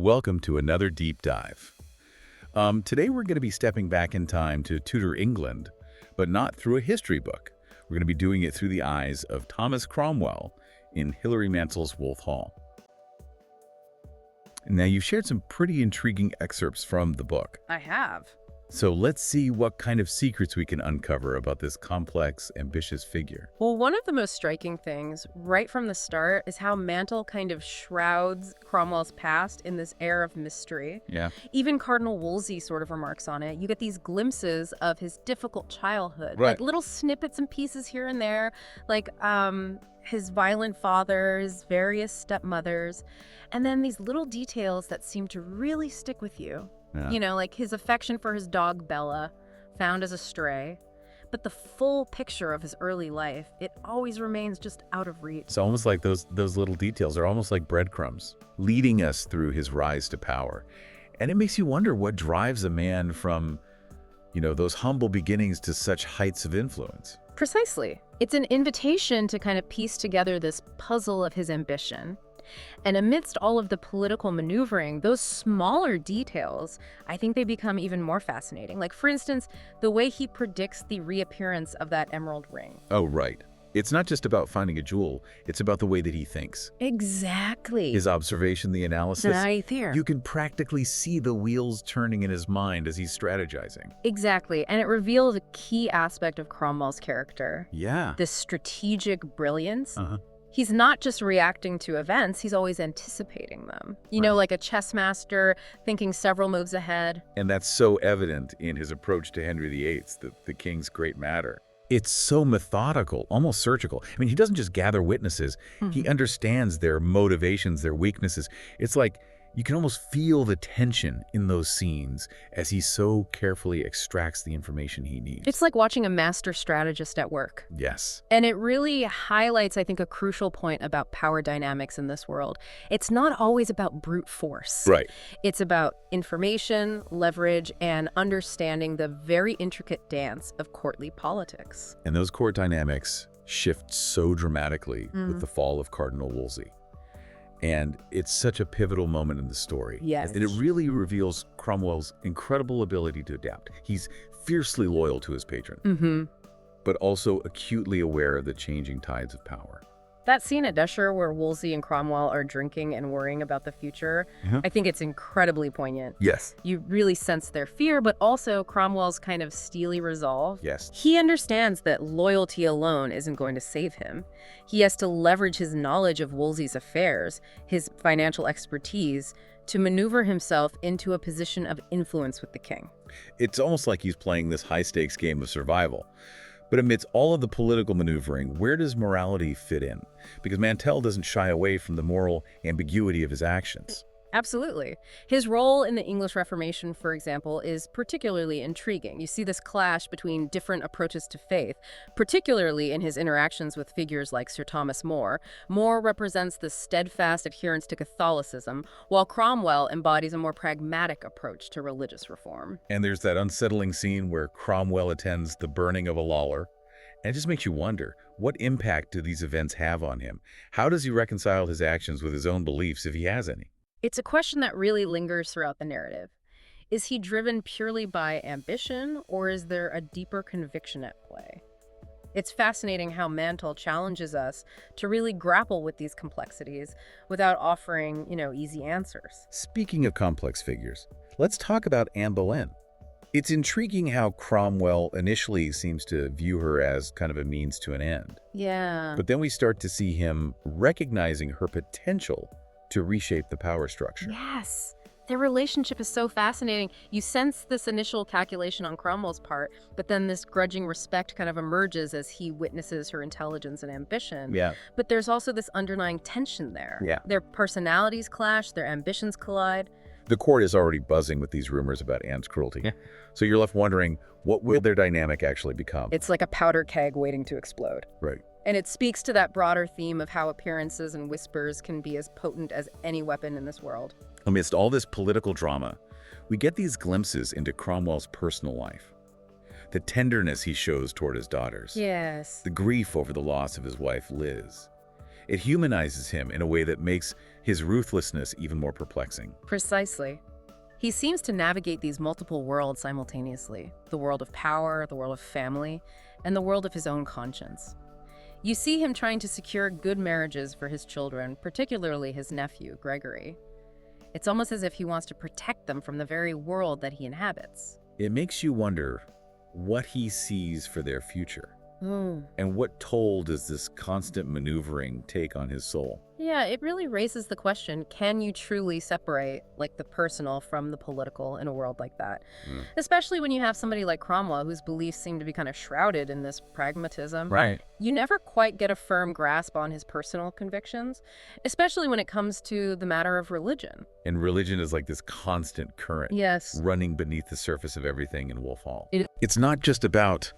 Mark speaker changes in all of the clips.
Speaker 1: Welcome to another deep dive. Today we're going to be stepping back in time to Tudor England, but not through a history book. We're going to be doing it through the eyes of Thomas Cromwell in Hilary Mantel's Wolf Hall. Now, you've shared some pretty intriguing excerpts from the book.
Speaker 2: I have.
Speaker 1: So let's see what kind of secrets we can uncover about this complex, ambitious figure.
Speaker 2: Well, one of the most striking things right from the start is how Mantel kind of shrouds Cromwell's past in this air of mystery.
Speaker 1: Yeah.
Speaker 2: Even Cardinal Wolsey sort of remarks on it. You get these glimpses of his difficult childhood,
Speaker 1: Right.
Speaker 2: like little snippets and pieces here and there, like his violent father, his various stepmothers, and then these little details that seem to really stick with you.
Speaker 1: Yeah.
Speaker 2: You know, like his affection for his dog Bella, found as a stray. But the full picture of his early life, it always remains just out of reach.
Speaker 1: It's almost like those little details are almost like breadcrumbs, leading us through his rise to power. And it makes you wonder what drives a man from, those humble beginnings to such heights of influence.
Speaker 2: Precisely. It's an invitation to kind of piece together this puzzle of his ambition. And amidst all of the political maneuvering, those smaller details, I think they become even more fascinating. Like, for instance, the way he predicts the reappearance of that emerald ring.
Speaker 1: Oh, right. It's not just about finding a jewel. It's about the way that he thinks.
Speaker 2: Exactly.
Speaker 1: His observation, the analysis.
Speaker 2: Right there.
Speaker 1: You can practically see the wheels turning in his mind as he's strategizing.
Speaker 2: Exactly. And it reveals a key aspect of Cromwell's character.
Speaker 1: Yeah.
Speaker 2: This strategic brilliance.
Speaker 1: Uh-huh.
Speaker 2: He's not just reacting to events, he's always anticipating them. Like a chess master thinking several moves ahead.
Speaker 1: And that's so evident in his approach to Henry VIII, the king's great matter. It's so methodical, almost surgical. I mean, he doesn't just gather witnesses. He understands their motivations, their weaknesses. It's like you can almost feel the tension in those scenes as he so carefully extracts the information he needs.
Speaker 2: It's like watching a master strategist at work.
Speaker 1: Yes.
Speaker 2: And it really highlights, I think, a crucial point about power dynamics in this world. It's not always about brute force.
Speaker 1: Right.
Speaker 2: It's about information, leverage, and understanding the very intricate dance of courtly politics.
Speaker 1: And those court dynamics shift so dramatically with the fall of Cardinal Wolsey. And it's such a pivotal moment in the story.
Speaker 2: Yes.
Speaker 1: And it really reveals Cromwell's incredible ability to adapt. He's fiercely loyal to his patron, but also acutely aware of the changing tides of power.
Speaker 2: That scene at Deshire where Wolsey and Cromwell are drinking and worrying about the future, I think it's incredibly poignant.
Speaker 1: Yes.
Speaker 2: You really sense their fear, but also Cromwell's kind of steely resolve.
Speaker 1: Yes.
Speaker 2: He understands that loyalty alone isn't going to save him. He has to leverage his knowledge of Wolsey's affairs, his financial expertise, to maneuver himself into a position of influence with the king.
Speaker 1: It's almost like he's playing this high-stakes game of survival. But amidst all of the political maneuvering, where does morality fit in? Because Mantel doesn't shy away from the moral ambiguity of his actions.
Speaker 2: Absolutely. His role in the English Reformation, for example, is particularly intriguing. You see this clash between different approaches to faith, particularly in his interactions with figures like Sir Thomas More. More represents the steadfast adherence to Catholicism, while Cromwell embodies a more pragmatic approach to religious reform.
Speaker 1: And there's that unsettling scene where Cromwell attends the burning of a Lawler. And it just makes you wonder, what impact do these events have on him? How does he reconcile his actions with his own beliefs, if he has any?
Speaker 2: It's a question that really lingers throughout the narrative. Is he driven purely by ambition, or is there a deeper conviction at play? It's fascinating how Mantel challenges us to really grapple with these complexities without offering, easy answers.
Speaker 1: Speaking of complex figures, let's talk about Anne Boleyn. It's intriguing how Cromwell initially seems to view her as kind of a means to an end.
Speaker 2: Yeah.
Speaker 1: But then we start to see him recognizing her potential to reshape the power structure.
Speaker 2: Yes. Their relationship is so fascinating. You sense this initial calculation on Cromwell's part, but then this grudging respect kind of emerges as he witnesses her intelligence and ambition.
Speaker 1: Yeah.
Speaker 2: But there's also this underlying tension there.
Speaker 1: Yeah.
Speaker 2: Their personalities clash, their ambitions collide.
Speaker 1: The court is already buzzing with these rumors about Anne's cruelty. Yeah. So you're left wondering, what will their dynamic actually become?
Speaker 2: It's like a powder keg waiting to explode.
Speaker 1: Right.
Speaker 2: And it speaks to that broader theme of how appearances and whispers can be as potent as any weapon in this world.
Speaker 1: Amidst all this political drama, we get these glimpses into Cromwell's personal life. The tenderness he shows toward his daughters.
Speaker 2: Yes.
Speaker 1: The grief over the loss of his wife, Liz. It humanizes him in a way that makes his ruthlessness even more perplexing.
Speaker 2: Precisely. He seems to navigate these multiple worlds simultaneously, the world of power, the world of family, and the world of his own conscience. You see him trying to secure good marriages for his children, particularly his nephew, Gregory. It's almost as if he wants to protect them from the very world that he inhabits.
Speaker 1: It makes you wonder what he sees for their future.
Speaker 2: Mm.
Speaker 1: And what toll does this constant maneuvering take on his soul?
Speaker 2: Yeah, it really raises the question, can you truly separate the personal from the political in a world like that? Especially when you have somebody like Cromwell, whose beliefs seem to be kind of shrouded in this pragmatism.
Speaker 1: Right.
Speaker 2: You never quite get a firm grasp on his personal convictions, especially when it comes to the matter of religion.
Speaker 1: And religion is like this constant current.
Speaker 2: Yes.
Speaker 1: Running beneath the surface of everything in Wolf Hall. It's not just about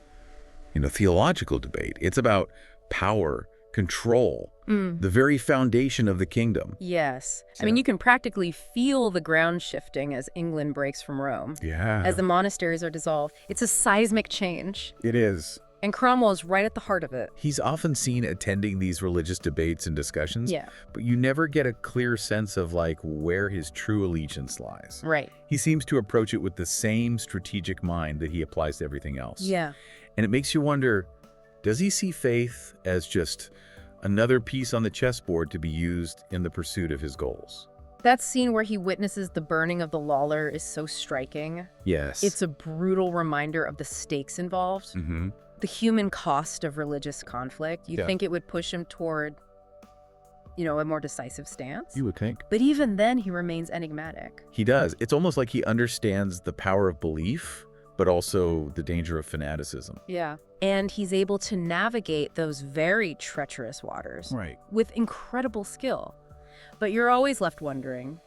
Speaker 1: theological debate. It's about power, control, the very foundation of the kingdom.
Speaker 2: Yes. I mean, you can practically feel the ground shifting as England breaks from Rome.
Speaker 1: Yeah.
Speaker 2: As the monasteries are dissolved. It's a seismic change.
Speaker 1: It is.
Speaker 2: And Cromwell is right at the heart of it.
Speaker 1: He's often seen attending these religious debates and discussions,
Speaker 2: Yeah.
Speaker 1: but you never get a clear sense of where his true allegiance lies.
Speaker 2: Right.
Speaker 1: He seems to approach it with the same strategic mind that he applies to everything else.
Speaker 2: Yeah.
Speaker 1: And it makes you wonder, does he see faith as just another piece on the chessboard to be used in the pursuit of his goals?
Speaker 2: That scene where he witnesses the burning of the Lawler is so striking.
Speaker 1: Yes.
Speaker 2: It's a brutal reminder of the stakes involved, the human cost of religious conflict. You'd think it would push him toward, a more decisive stance.
Speaker 1: You would think.
Speaker 2: But even then, he remains enigmatic.
Speaker 1: He does. It's almost like he understands the power of belief, but also the danger of fanaticism.
Speaker 2: Yeah. And he's able to navigate those very treacherous waters
Speaker 1: Right.
Speaker 2: with incredible skill. But you're always left wondering,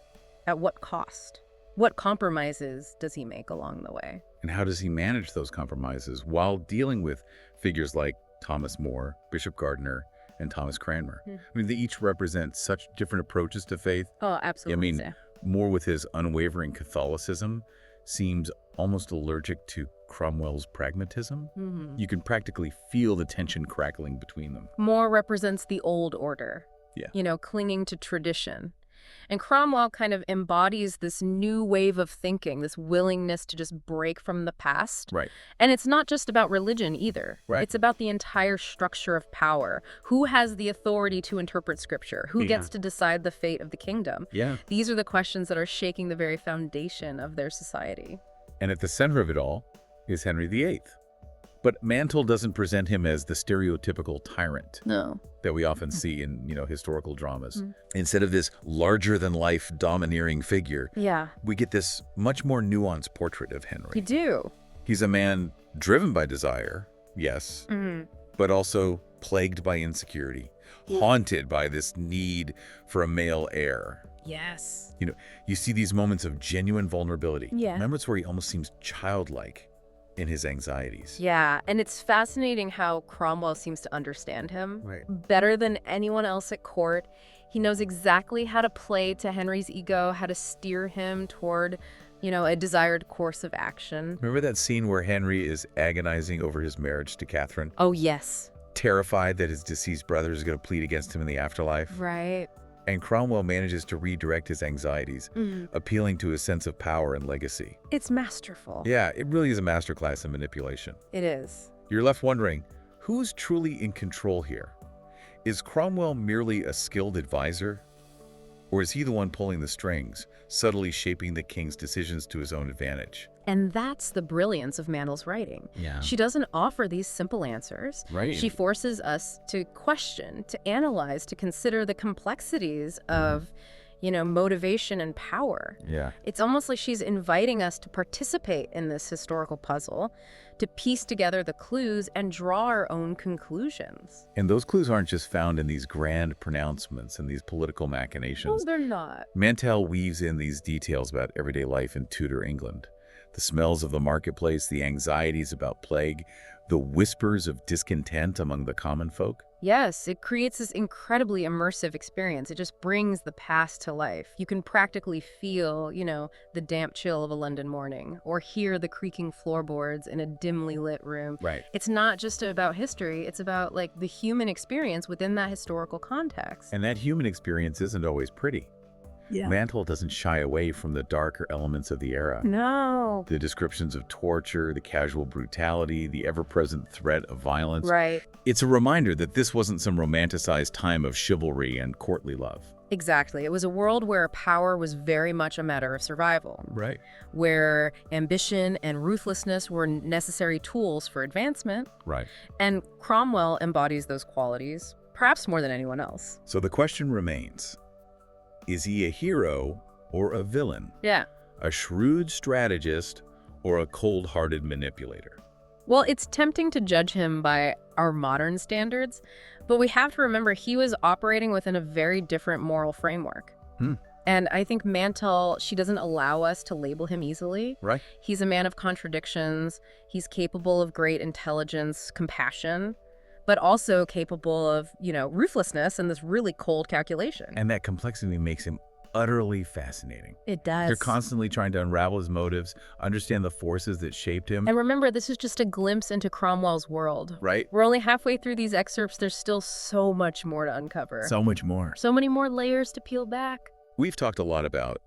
Speaker 2: at what cost? What compromises does he make along the way?
Speaker 1: And how does he manage those compromises while dealing with figures like Thomas More, Bishop Gardiner, and Thomas Cranmer? I mean, they each represent such different approaches to faith.
Speaker 2: Oh, absolutely.
Speaker 1: I mean, More with his unwavering Catholicism seems almost allergic to Cromwell's pragmatism. You can practically feel the tension crackling between them.
Speaker 2: More represents the old order.
Speaker 1: Yeah.
Speaker 2: Clinging to tradition. And Cromwell kind of embodies this new wave of thinking, this willingness to just break from the past.
Speaker 1: Right.
Speaker 2: And it's not just about religion either.
Speaker 1: Right.
Speaker 2: It's about the entire structure of power. Who has the authority to interpret scripture? Who gets to decide the fate of the kingdom?
Speaker 1: Yeah.
Speaker 2: These are the questions that are shaking the very foundation of their society.
Speaker 1: And at the center of it all is Henry VIII. But Mantel doesn't present him as the stereotypical tyrant
Speaker 2: No.
Speaker 1: that we often see in, historical dramas. Instead of this larger-than-life domineering figure,
Speaker 2: Yeah.
Speaker 1: we get this much more nuanced portrait of Henry.
Speaker 2: You do.
Speaker 1: He's a man driven by desire, yes, but also plagued by insecurity, haunted by this need for a male heir.
Speaker 2: Yes.
Speaker 1: You see these moments of genuine vulnerability.
Speaker 2: Yeah.
Speaker 1: Moments where he almost seems childlike in his anxieties.
Speaker 2: Yeah, and it's fascinating how Cromwell seems to understand him
Speaker 1: Right.
Speaker 2: better than anyone else at court. He knows exactly how to play to Henry's ego, how to steer him toward, a desired course of action.
Speaker 1: Remember that scene where Henry is agonizing over his marriage to Catherine?
Speaker 2: Oh, yes.
Speaker 1: Terrified that his deceased brother is going to plead against him in the afterlife?
Speaker 2: Right.
Speaker 1: And Cromwell manages to redirect his anxieties, appealing to his sense of power and legacy.
Speaker 2: It's masterful.
Speaker 1: Yeah, it really is a masterclass in manipulation.
Speaker 2: It is.
Speaker 1: You're left wondering, who's truly in control here? Is Cromwell merely a skilled advisor? Or is he the one pulling the strings, subtly shaping the king's decisions to his own advantage?
Speaker 2: And that's the brilliance of Mantel's writing.
Speaker 1: Yeah.
Speaker 2: She doesn't offer these simple answers.
Speaker 1: Right.
Speaker 2: She forces us to question, to analyze, to consider the complexities of, motivation and power.
Speaker 1: Yeah.
Speaker 2: It's almost like she's inviting us to participate in this historical puzzle, to piece together the clues and draw our own conclusions.
Speaker 1: And those clues aren't just found in these grand pronouncements and these political
Speaker 2: No,
Speaker 1: machinations.
Speaker 2: they're not.
Speaker 1: Mantel weaves in these details about everyday life in Tudor England. The smells of the marketplace, the anxieties about plague, the whispers of discontent among the common folk.
Speaker 2: Yes, it creates this incredibly immersive experience. It just brings the past to life. You can practically feel, the damp chill of a London morning, or hear the creaking floorboards in a dimly lit room.
Speaker 1: Right.
Speaker 2: It's not just about history, it's about, the human experience within that historical context.
Speaker 1: And that human experience isn't always pretty.
Speaker 2: Yeah.
Speaker 1: Mantel doesn't shy away from the darker elements of the era.
Speaker 2: No.
Speaker 1: The descriptions of torture, the casual brutality, the ever-present threat of violence.
Speaker 2: Right.
Speaker 1: It's a reminder that this wasn't some romanticized time of chivalry and courtly love.
Speaker 2: Exactly. It was a world where power was very much a matter of survival.
Speaker 1: Right.
Speaker 2: Where ambition and ruthlessness were necessary tools for advancement.
Speaker 1: Right.
Speaker 2: And Cromwell embodies those qualities, perhaps more than anyone else.
Speaker 1: So the question remains, is he a hero or a villain?
Speaker 2: Yeah.
Speaker 1: A shrewd strategist or a cold-hearted manipulator?
Speaker 2: Well, it's tempting to judge him by our modern standards, but we have to remember he was operating within a very different moral framework. And I think Mantel, she doesn't allow us to label him easily.
Speaker 1: Right.
Speaker 2: He's a man of contradictions. He's capable of great intelligence, compassion, but also capable of, ruthlessness and this really cold calculation.
Speaker 1: And that complexity makes him utterly fascinating.
Speaker 2: It does.
Speaker 1: You're constantly trying to unravel his motives, understand the forces that shaped him.
Speaker 2: And remember, this is just a glimpse into Cromwell's world.
Speaker 1: Right.
Speaker 2: We're only halfway through these excerpts. There's still so much more to uncover.
Speaker 1: So much more.
Speaker 2: So many more layers to peel back.
Speaker 1: We've talked a lot about,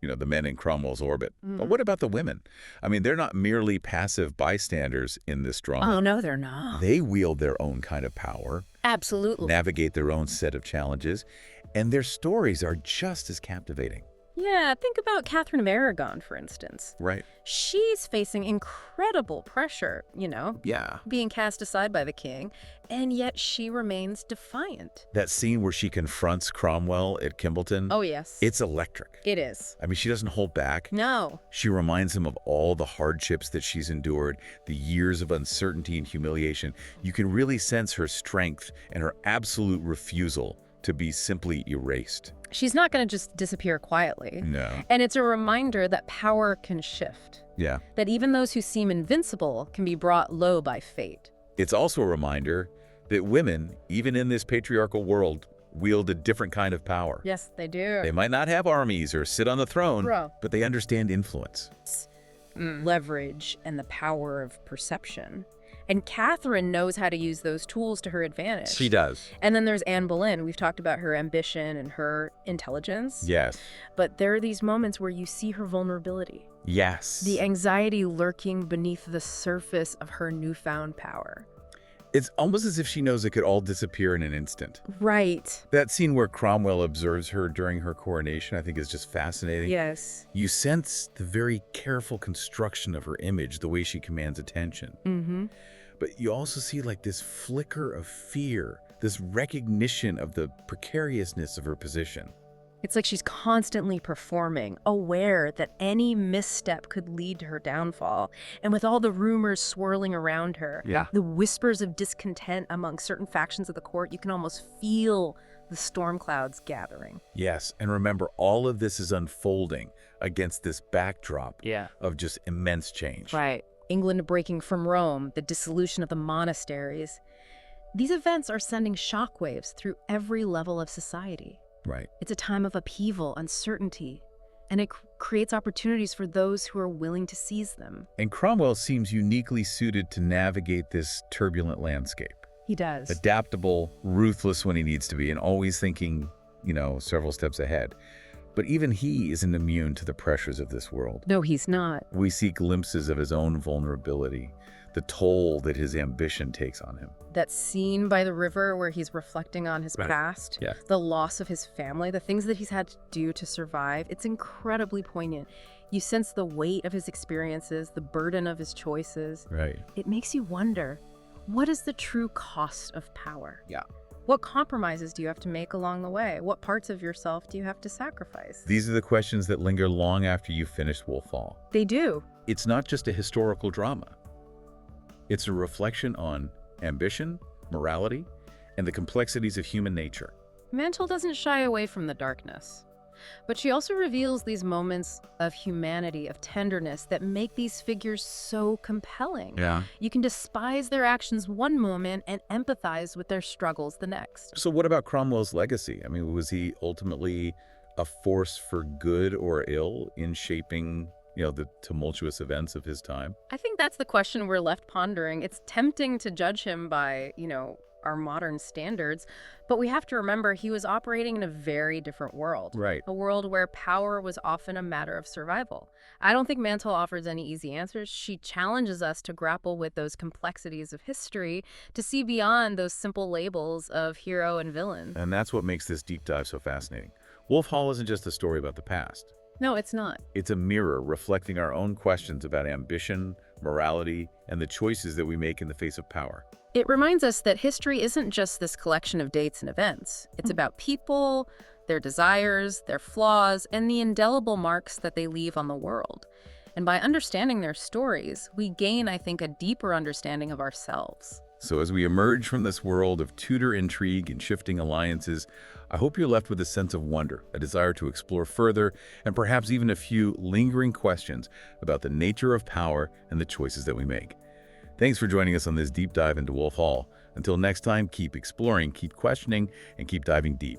Speaker 1: the men in Cromwell's orbit. But what about the women? I mean, they're not merely passive bystanders in this drama.
Speaker 2: Oh, no, they're not.
Speaker 1: They wield their own kind of power,
Speaker 2: Absolutely.
Speaker 1: navigate their own set of challenges, and their stories are just as captivating.
Speaker 2: Yeah, think about Catherine of Aragon, for instance.
Speaker 1: Right.
Speaker 2: She's facing incredible pressure,
Speaker 1: Yeah.
Speaker 2: being cast aside by the king, and yet she remains defiant.
Speaker 1: That scene where she confronts Cromwell at Kimbleton,
Speaker 2: Oh, yes.
Speaker 1: it's electric.
Speaker 2: It is.
Speaker 1: I mean, she doesn't hold back.
Speaker 2: No.
Speaker 1: She reminds him of all the hardships that she's endured, the years of uncertainty and humiliation. You can really sense her strength and her absolute refusal to be simply erased.
Speaker 2: She's not going to just disappear quietly.
Speaker 1: No.
Speaker 2: And it's a reminder that power can shift.
Speaker 1: Yeah.
Speaker 2: That even those who seem invincible can be brought low by fate.
Speaker 1: It's also a reminder that women, even in this patriarchal world, wield a different kind of power.
Speaker 2: Yes, they do.
Speaker 1: They might not have armies or sit on the throne,
Speaker 2: Bro.
Speaker 1: but they understand influence.
Speaker 2: Leverage and the power of perception. And Catherine knows how to use those tools to her advantage.
Speaker 1: She does.
Speaker 2: And then there's Anne Boleyn. We've talked about her ambition and her intelligence.
Speaker 1: Yes.
Speaker 2: But there are these moments where you see her vulnerability.
Speaker 1: Yes.
Speaker 2: The anxiety lurking beneath the surface of her newfound power.
Speaker 1: It's almost as if she knows it could all disappear in an instant.
Speaker 2: Right.
Speaker 1: That scene where Cromwell observes her during her coronation, I think, is just fascinating.
Speaker 2: Yes.
Speaker 1: You sense the very careful construction of her image, the way she commands attention.
Speaker 2: Mm-hmm.
Speaker 1: But you also see this flicker of fear, this recognition of the precariousness of her position.
Speaker 2: It's like she's constantly performing, aware that any misstep could lead to her downfall. And with all the rumors swirling around her, the whispers of discontent among certain factions of the court, you can almost feel the storm clouds gathering.
Speaker 1: Yes, and remember, all of this is unfolding against this backdrop of just immense change.
Speaker 2: Right. England breaking from Rome, the dissolution of the monasteries. These events are sending shockwaves through every level of society.
Speaker 1: Right.
Speaker 2: It's a time of upheaval, uncertainty, and it creates opportunities for those who are willing to seize them.
Speaker 1: And Cromwell seems uniquely suited to navigate this turbulent landscape.
Speaker 2: He does.
Speaker 1: Adaptable, ruthless when he needs to be, and always thinking, several steps ahead. But even he isn't immune to the pressures of this world.
Speaker 2: No, he's not.
Speaker 1: We see glimpses of his own vulnerability, the toll that his ambition takes on him.
Speaker 2: That scene by the river where he's reflecting on his past, the loss of his family, the things that he's had to do to survive, it's incredibly poignant. You sense the weight of his experiences, the burden of his choices.
Speaker 1: Right.
Speaker 2: It makes you wonder, what is the true cost of power?
Speaker 1: Yeah.
Speaker 2: What compromises do you have to make along the way? What parts of yourself do you have to sacrifice?
Speaker 1: These are the questions that linger long after you've finished Wolf Hall.
Speaker 2: They do.
Speaker 1: It's not just a historical drama. It's a reflection on ambition, morality, and the complexities of human nature.
Speaker 2: Mantel doesn't shy away from the darkness. But she also reveals these moments of humanity, of tenderness, that make these figures so compelling.
Speaker 1: Yeah.
Speaker 2: You can despise their actions one moment and empathize with their struggles the next.
Speaker 1: So what about Cromwell's legacy? I mean, was he ultimately a force for good or ill in shaping, the tumultuous events of his time?
Speaker 2: I think that's the question we're left pondering. It's tempting to judge him by, our modern standards, but we have to remember he was operating in a very different world.
Speaker 1: Right.
Speaker 2: A world where power was often a matter of survival. I don't think Mantel offers any easy answers. She challenges us to grapple with those complexities of history, to see beyond those simple labels of hero and villain.
Speaker 1: And that's what makes this deep dive so fascinating. Wolf Hall isn't just a story about the past.
Speaker 2: No, it's not.
Speaker 1: It's a mirror reflecting our own questions about ambition, morality, and the choices that we make in the face of power.
Speaker 2: It reminds us that history isn't just this collection of dates and events. It's about people, their desires, their flaws, and the indelible marks that they leave on the world. And by understanding their stories, we gain, I think, a deeper understanding of ourselves.
Speaker 1: So as we emerge from this world of Tudor intrigue and shifting alliances, I hope you're left with a sense of wonder, a desire to explore further, and perhaps even a few lingering questions about the nature of power and the choices that we make. Thanks for joining us on this deep dive into Wolf Hall. Until next time, keep exploring, keep questioning, and keep diving deep.